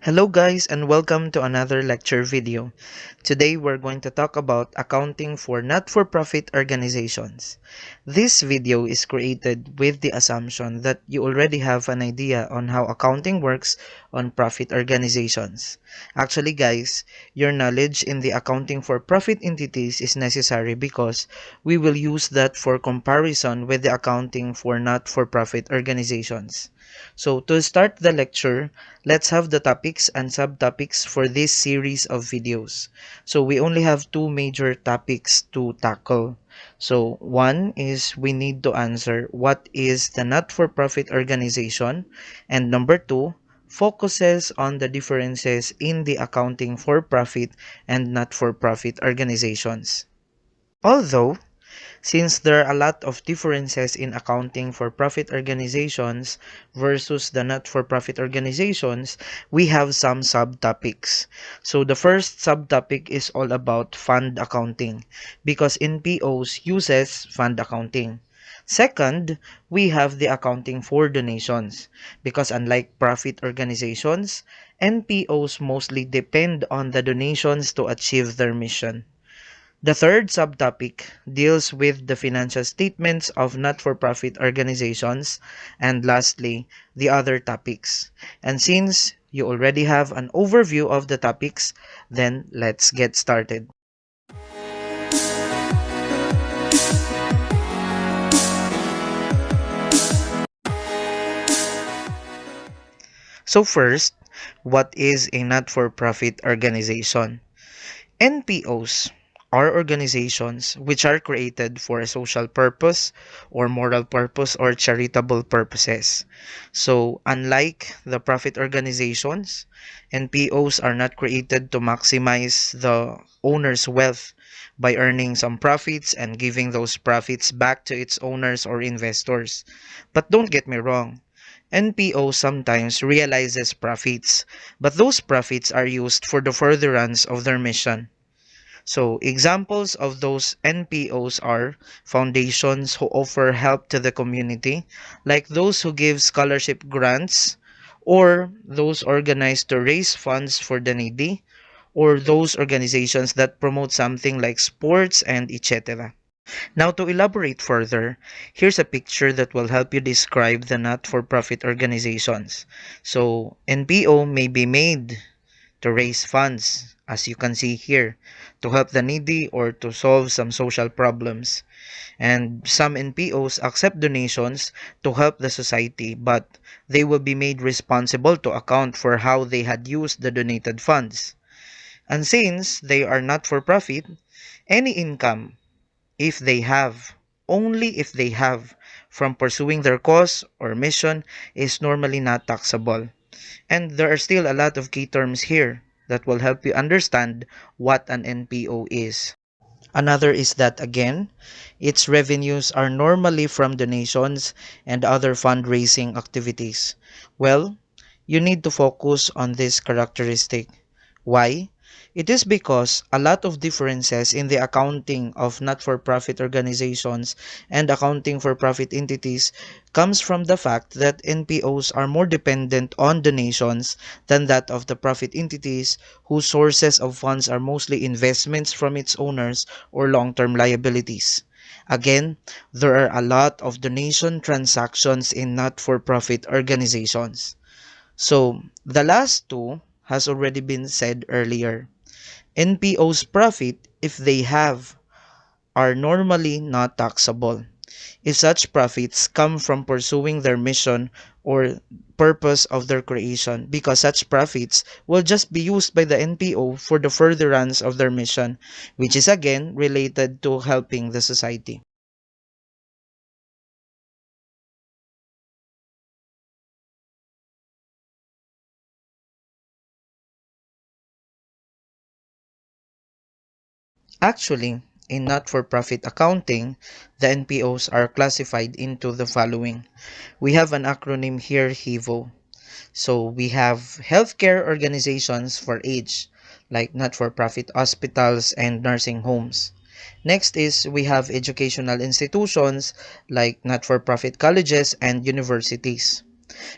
Hello guys and welcome to another lecture video. Today we're going to talk about accounting for not-for-profit organizations. This video is created with the assumption that you already have an idea on how accounting works on profit organizations. Actually guys, your knowledge in the accounting for profit entities is necessary because we will use that for comparison with the accounting for not-for-profit organizations. So to start the lecture, let's have the topics and subtopics for this series of videos. So we only have two major topics to tackle. So one is we need to answer what is the not-for-profit organization, and number two focuses on the differences in the accounting for profit and not-for-profit organizations. Although since there are a lot of differences in accounting for profit organizations versus the not-for-profit organizations, we have some subtopics. So the first subtopic is all about fund accounting because NPOs uses fund accounting. Second, we have the accounting for donations because unlike profit organizations, NPOs mostly depend on the donations to achieve their mission. The third subtopic deals with the financial statements of not-for-profit organizations, and lastly, the other topics. And since you already have an overview of the topics, then let's get started. So first, what is a not-for-profit organization? NPOs are organizations which are created for a social purpose or moral purpose or charitable purposes. So, unlike the profit organizations, NPOs are not created to maximize the owner's wealth by earning some profits and giving those profits back to its owners or investors. But don't get me wrong, NPO sometimes realizes profits, but those profits are used for the furtherance of their mission. So, examples of those NPOs are foundations who offer help to the community, like those who give scholarship grants, or those organized to raise funds for the needy, or those organizations that promote something like sports and etc. Now, to elaborate further, here's a picture that will help you describe the not-for-profit organizations. So, NPO may be made to raise funds, as you can see here, to help the needy or to solve some social problems. And some NPOs accept donations to help the society, but they will be made responsible to account for how they had used the donated funds. And since they are not for profit, any income, if they have, only if they have, from pursuing their cause or mission is normally not taxable. And there are still a lot of key terms here that will help you understand what an NPO is. Another is that again, its revenues are normally from donations and other fundraising activities. Well, you need to focus on this characteristic. Why? It is because a lot of differences in the accounting of not-for-profit organizations and accounting for profit entities comes from the fact that NPOs are more dependent on donations than that of the profit entities whose sources of funds are mostly investments from its owners or long-term liabilities. Again, there are a lot of donation transactions in not-for-profit organizations. So, the last two has already been said earlier. NPO's profit, if they have, are normally not taxable if such profits come from pursuing their mission or purpose of their creation, because such profits will just be used by the NPO for the furtherance of their mission, which is again related to helping the society. Actually, in not-for-profit accounting, the NPOs are classified into the following. We have an acronym here, HEVO. So we have healthcare organizations for age, like not-for-profit hospitals and nursing homes. Next is we have educational institutions like not-for-profit colleges and universities.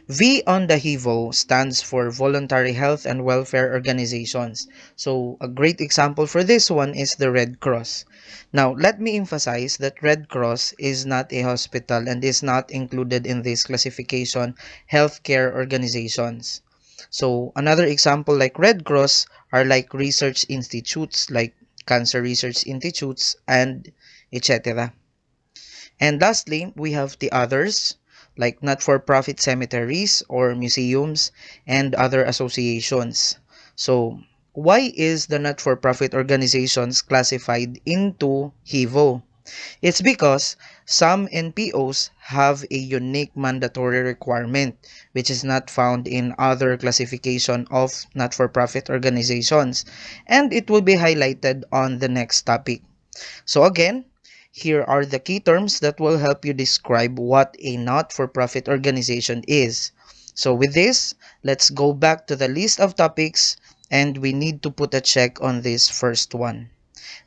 V on the HEVO stands for Voluntary Health and Welfare Organizations. So a great example for this one is the Red Cross. Now, let me emphasize that Red Cross is not a hospital and is not included in this classification healthcare organizations. So another example like Red Cross are like research institutes like Cancer Research Institutes and etc. And lastly, we have the others, like not-for-profit cemeteries or museums and other associations. So, why is the not-for-profit organizations classified into HEVO? It's because some NPOs have a unique mandatory requirement which is not found in other classification of not-for-profit organizations, and it will be highlighted on the next topic. So again, here are the key terms that will help you describe what a not-for-profit organization is. So with this, let's go back to the list of topics and we need to put a check on this first one.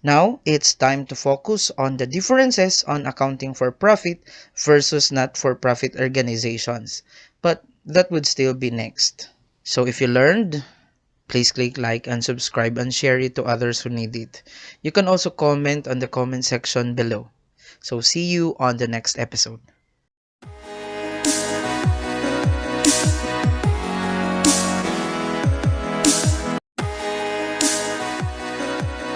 Now, it's time to focus on the differences on accounting for profit versus not-for-profit organizations. But that would still be next. So if you learned, please click like and subscribe and share it to others who need it. You can also comment on the comment section below. So see you on the next episode.